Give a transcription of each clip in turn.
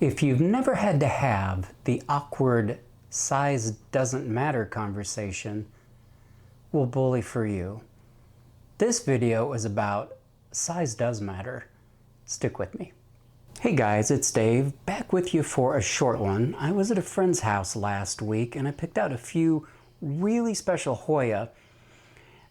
If you've never had to have the awkward size doesn't matter conversation, well, bully for you. This video is about size does matter. Stick with me. Hey guys, it's Dave, back with you for a short one. I was at a friend's house last week and I picked out a few really special Hoya,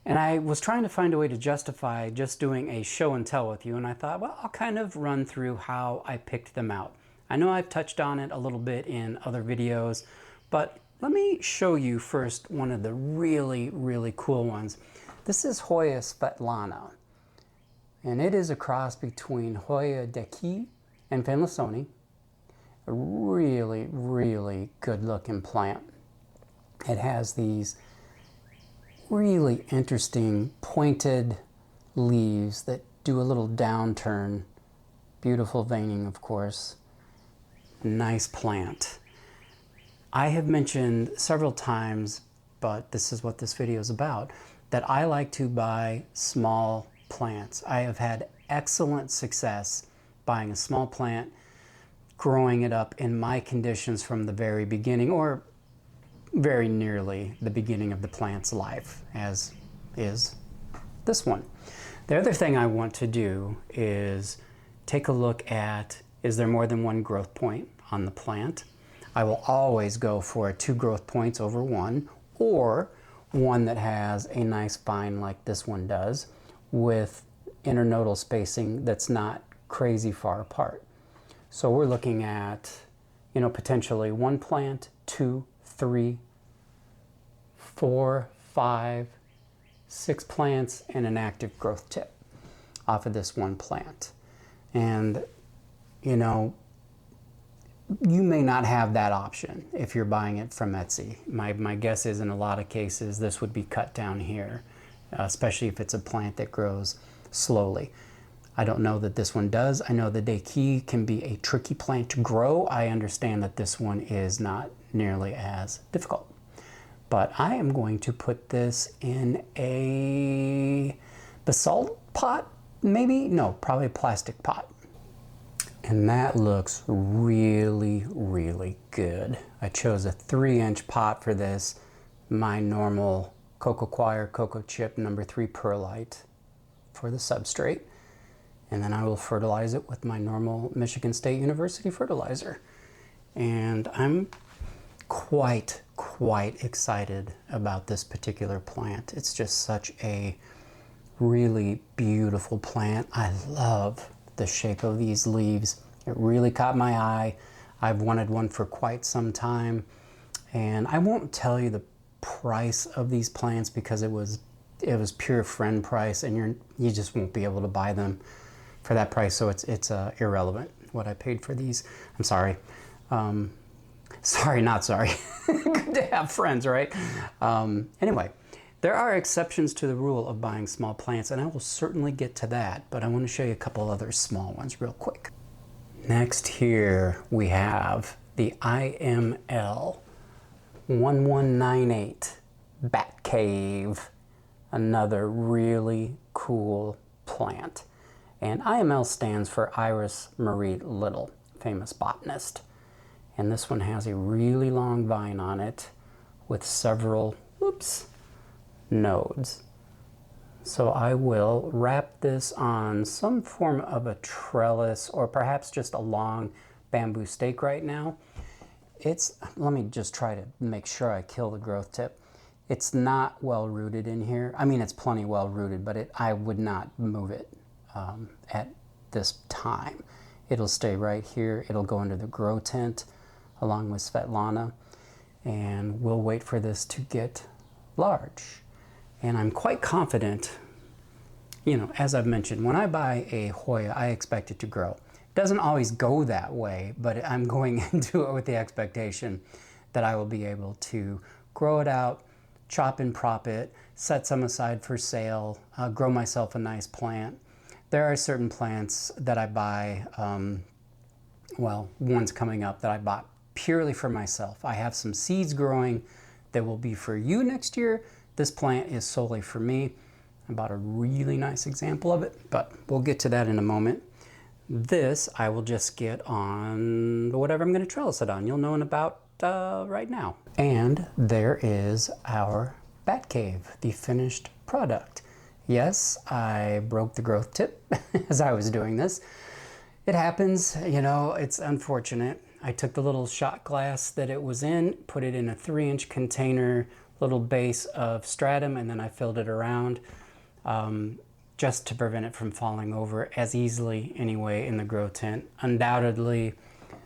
and I was trying to find a way to justify just doing a show and tell with you, and I thought, well, I'll kind of run through how I picked them out. I know I've touched on it a little bit in other videos, but let me show you first one of the really cool ones. This is Hoya Svetlana, and it is a cross between Hoya Deki and Finlassoni. A really good looking plant. It has these really interesting pointed leaves that do a little downturn. Beautiful veining, of course. Nice plant. I have mentioned several times, but this is what this video is about, that I like to buy small plants. I have had excellent success buying a small plant, growing it up in my conditions from the very beginning, or very nearly the beginning of the plant's life, as is this one. The other thing I want to do is take a look at, is there more than one growth point on the plant? I will always go for 2 growth points over one, or one that has a nice vine like this one does, with internodal spacing that's not crazy far apart. So we're looking at, potentially 1 plant, 2, 3, 4, 5, 6 plants, and an active growth tip off of this 1 plant. And you may not have that option if you're buying it from Etsy. My guess is in a lot of cases this would be cut down here, especially if it's a plant that grows slowly. I don't know that this one does. I know the Deki can be a tricky plant to grow. I understand that this one is not nearly as difficult. But I am going to put this in a basalt pot, maybe? No, probably a plastic pot. And that looks really good. I chose a 3-inch pot for this, my normal Cocoa Choir Cocoa Chip number 3 perlite for the substrate. And then I will fertilize it with my normal Michigan State University fertilizer. And I'm quite excited about this particular plant. It's just such a really beautiful plant. I love the shape of these leaves. It really caught my eye. I've wanted one for quite some time, and I won't tell you the price of these plants because it was pure friend price, and you just won't be able to buy them for that price, so it's irrelevant what I paid for these. I'm sorry. Sorry, not sorry. Good to have friends, right? Anyway, there are exceptions to the rule of buying small plants, and I will certainly get to that, but I want to show you a couple other small ones real quick. Next here we have the IML 1198 Bat Cave, another really cool plant. And IML stands for Iris Marie Little, famous botanist. And this one has a really long vine on it with several, nodes. So I will wrap this on some form of a trellis, or perhaps just a long bamboo stake right now. Let me just try to make sure I kill the growth tip. It's not well rooted in here. I mean, it's plenty well rooted, but I would not move it at this time. It'll stay right here. It'll go into the grow tent along with Svetlana, and we'll wait for this to get large. And I'm quite confident, as I've mentioned, when I buy a Hoya, I expect it to grow. It doesn't always go that way, but I'm going into it with the expectation that I will be able to grow it out, chop and prop it, set some aside for sale, grow myself a nice plant. There are certain plants that I buy, one's coming up that I bought purely for myself. I have some seeds growing that will be for you next year. This plant is solely for me. I bought a really nice example of it, but we'll get to that in a moment. This I will just get on whatever I'm going to trellis it on. You'll know in about right now. And there is our bat cave, the finished product. Yes, I broke the growth tip as I was doing this. It happens, you know, it's unfortunate. I took the little shot glass that it was in, put it in a 3-inch container, little base of stratum, and then I filled it around just to prevent it from falling over as easily anyway in the grow tent. Undoubtedly,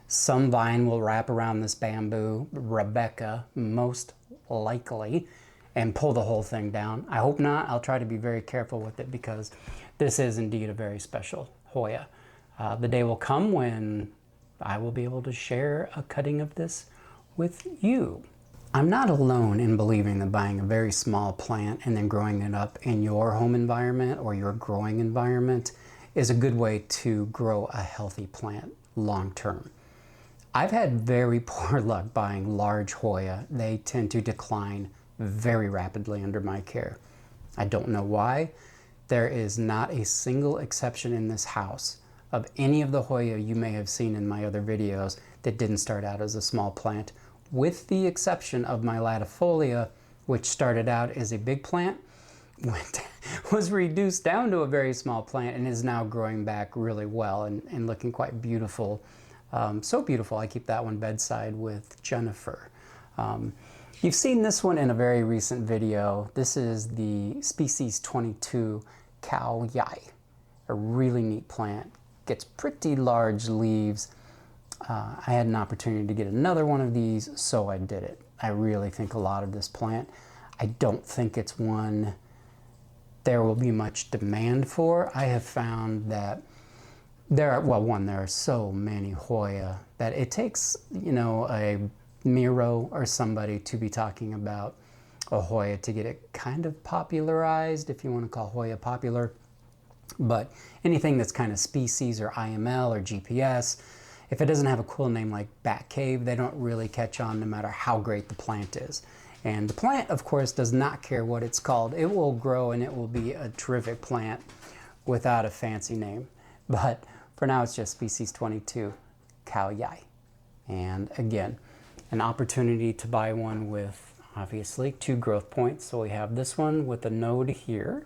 some vine will wrap around this bamboo, Rebecca most likely, and pull the whole thing down. I hope not. I'll try to be very careful with it because this is indeed a very special Hoya. The day will come when I will be able to share a cutting of this with you. I'm not alone in believing that buying a very small plant and then growing it up in your home environment or your growing environment is a good way to grow a healthy plant long term. I've had very poor luck buying large Hoya. They tend to decline very rapidly under my care. I don't know why. There is not a single exception in this house of any of the Hoya you may have seen in my other videos that didn't start out as a small plant, with the exception of my latifolia, which started out as a big plant, was reduced down to a very small plant, and is now growing back really well and looking quite beautiful. So beautiful, I keep that one bedside with Jennifer. You've seen this one in a very recent video. This is the species 22 Cow Yai, a really neat plant. Gets pretty large leaves. I had an opportunity to get another one of these, so I did it. I really think a lot of this plant. I don't think it's one there will be much demand for. I have found that there are so many Hoya that it takes, you know, a Miro or somebody to be talking about a Hoya to get it kind of popularized, if you want to call Hoya popular. But anything that's kind of species or IML or GPS, if it doesn't have a cool name like Bat Cave, they don't really catch on no matter how great the plant is. And the plant, of course, does not care what it's called. It will grow and it will be a terrific plant without a fancy name. But for now, it's just species 22 Cow Yai. And again, an opportunity to buy one with obviously 2 growth points. So we have this one with a node here.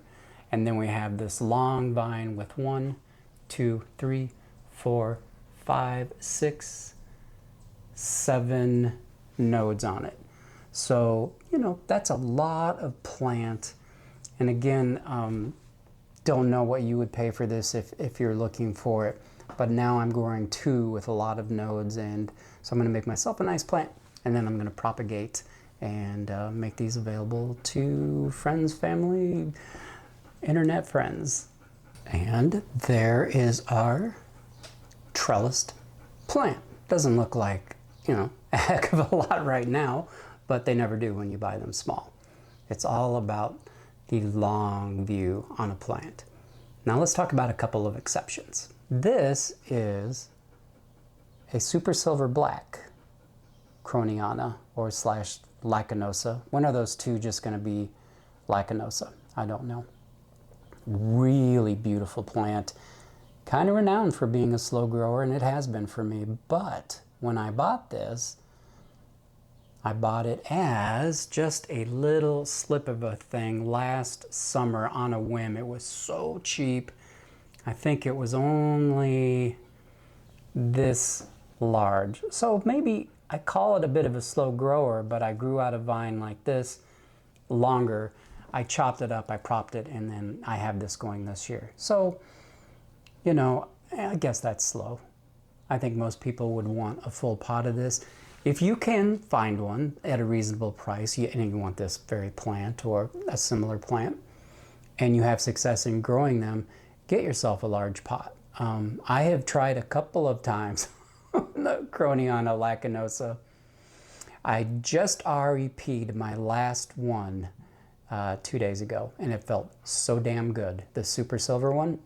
And then we have this long vine with 1, 2, 3, 4, 5, 6, 7 nodes on it. So, you know, that's a lot of plant. And again, don't know what you would pay for this if you're looking for it. But now I'm growing 2 with a lot of nodes. And so I'm going to make myself a nice plant. And then I'm going to propagate and make these available to friends, family, internet friends. And there is our trellised plant. Doesn't look like, you know, a heck of a lot right now, but they never do when you buy them small. It's all about the long view on a plant. Now let's talk about a couple of exceptions. This is a super silver black Croniana or slash Lacanosa. When are those two just going to be Lacanosa? I don't know. Really beautiful plant, kind of renowned for being a slow grower, and it has been for me. But when I bought this, I bought it as just a little slip of a thing last summer on a whim. It was so cheap. I think it was only this large. So maybe I call it a bit of a slow grower, but I grew out a vine like this longer. I chopped it up, I propped it, and then I have this going this year. So, you know, I guess that's slow. I think most people would want a full pot of this. If you can find one at a reasonable price, and you want this very plant or a similar plant, and you have success in growing them, get yourself a large pot. I have tried a couple of times the Croniana Lacanosa. I just REP'd my last one 2 days ago, and it felt so damn good. The super silver one,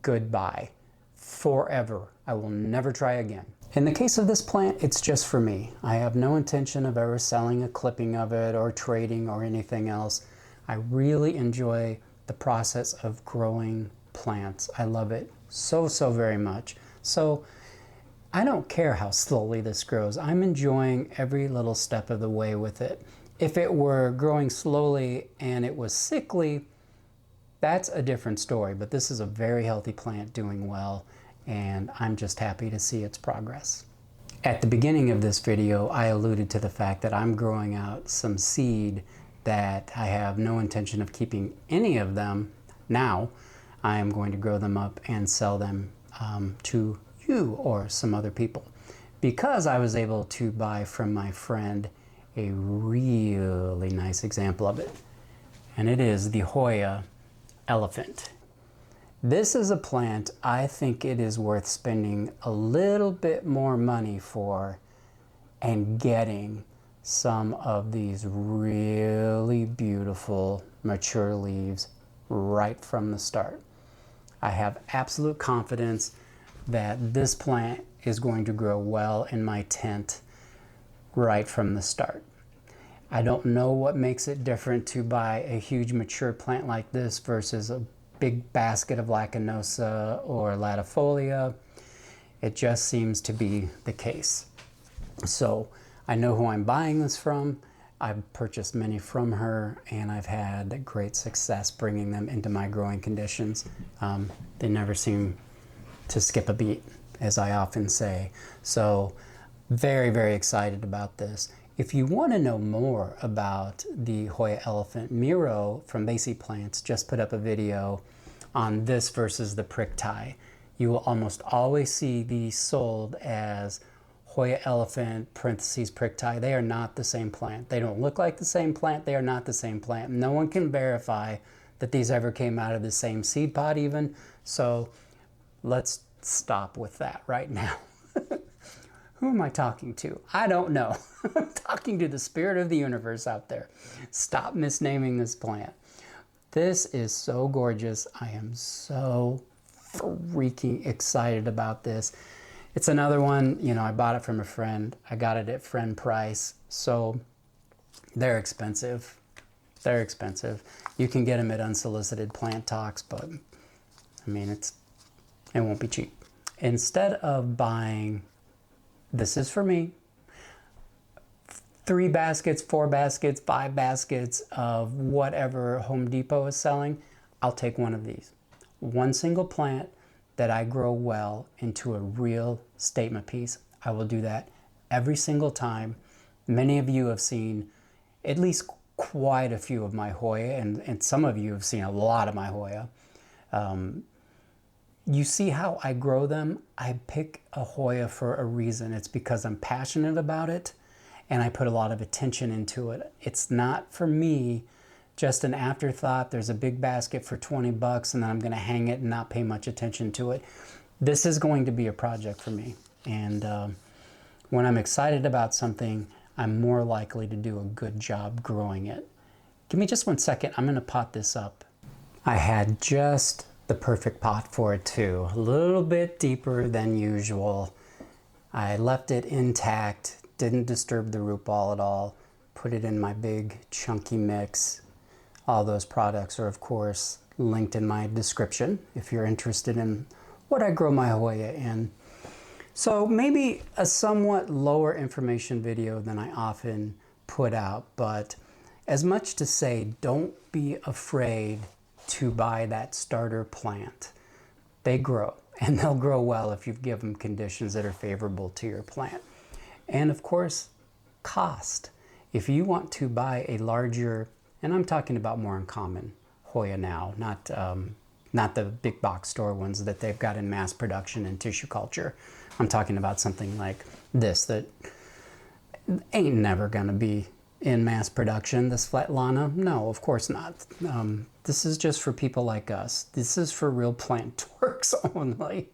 goodbye. Forever. I will never try again. In the case of this plant, it's just for me. I have no intention of ever selling a clipping of it or trading or anything else. I really enjoy the process of growing plants. I love it so very much. So I don't care how slowly this grows. I'm enjoying every little step of the way with it. If it were growing slowly and it was sickly, that's a different story, but this is a very healthy plant doing well, and I'm just happy to see its progress. At the beginning of this video, I alluded to the fact that I'm growing out some seed that I have no intention of keeping any of them now. I am going to grow them up and sell them to you or some other people, because I was able to buy from my friend a really nice example of it, and it is the Hoya elephant. This is a plant I think it is worth spending a little bit more money for and getting some of these really beautiful mature leaves right from the start. I have absolute confidence that this plant is going to grow well in my tent right from the start. I don't know what makes it different to buy a huge mature plant like this versus a big basket of Lacanosa or Latifolia. It just seems to be the case. So I know who I'm buying this from. I've purchased many from her, and I've had great success bringing them into my growing conditions. They never seem to skip a beat, as I often say. So very, very excited about this. If you want to know more about the Hoya elephant, Miro from Basic Plants just put up a video on this versus the prick tie. You will almost always see these sold as Hoya elephant parentheses prick tie. They are not the same plant. They don't look like the same plant. They are not the same plant. No one can verify that these ever came out of the same seed pod even. So let's stop with that right now. Who am I talking to? I don't know. I'm talking to the spirit of the universe out there. Stop misnaming this plant. This is so gorgeous. I am so freaking excited about this. It's another one, you know, I bought it from a friend. I got it at friend price. So they're expensive. They're expensive. You can get them at unsolicited plant talks, but I mean, it won't be cheap. Instead of buying, this is for me, 3 baskets, 4 baskets, 5 baskets of whatever Home Depot is selling, I'll take one of these. One single plant that I grow well into a real statement piece. I will do that every single time. Many of you have seen at least quite a few of my Hoya, and some of you have seen a lot of my Hoya. You see how I grow them? I pick a Hoya for a reason. It's because I'm passionate about it and I put a lot of attention into it. It's not for me just an afterthought. There's a big basket for 20 bucks and then I'm gonna hang it and not pay much attention to it. This is going to be a project for me. And when I'm excited about something, I'm more likely to do a good job growing it. Give me just 1 second, I'm gonna pot this up. I had just the perfect pot for it too. A little bit deeper than usual. I left it intact, didn't disturb the root ball at all. Put it in my big chunky mix. All those products are of course linked in my description if you're interested in what I grow my Hoya in. So maybe a somewhat lower information video than I often put out, but as much to say, don't be afraid to buy that starter plant. They grow, and they'll grow well if you give them conditions that are favorable to your plant. And of course, cost. If you want to buy a larger, and I'm talking about more uncommon Hoya now, not the big box store ones that they've got in mass production and tissue culture. I'm talking about something like this that ain't never gonna be in mass production, this Svetlana. No, of course not. This is just for people like us. This is for real plant dorks only.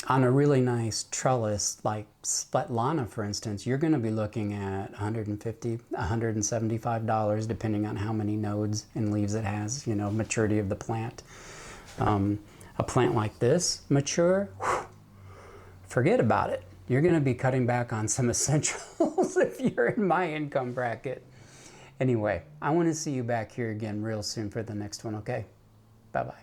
On a really nice trellis like Svetlana, for instance, you're gonna be looking at $150, $175, depending on how many nodes and leaves it has, you know, maturity of the plant. A plant like this, mature, whew, forget about it. You're gonna be cutting back on some essentials if you're in my income bracket. Anyway, I wanna see you back here again real soon for the next one, okay? Bye-bye.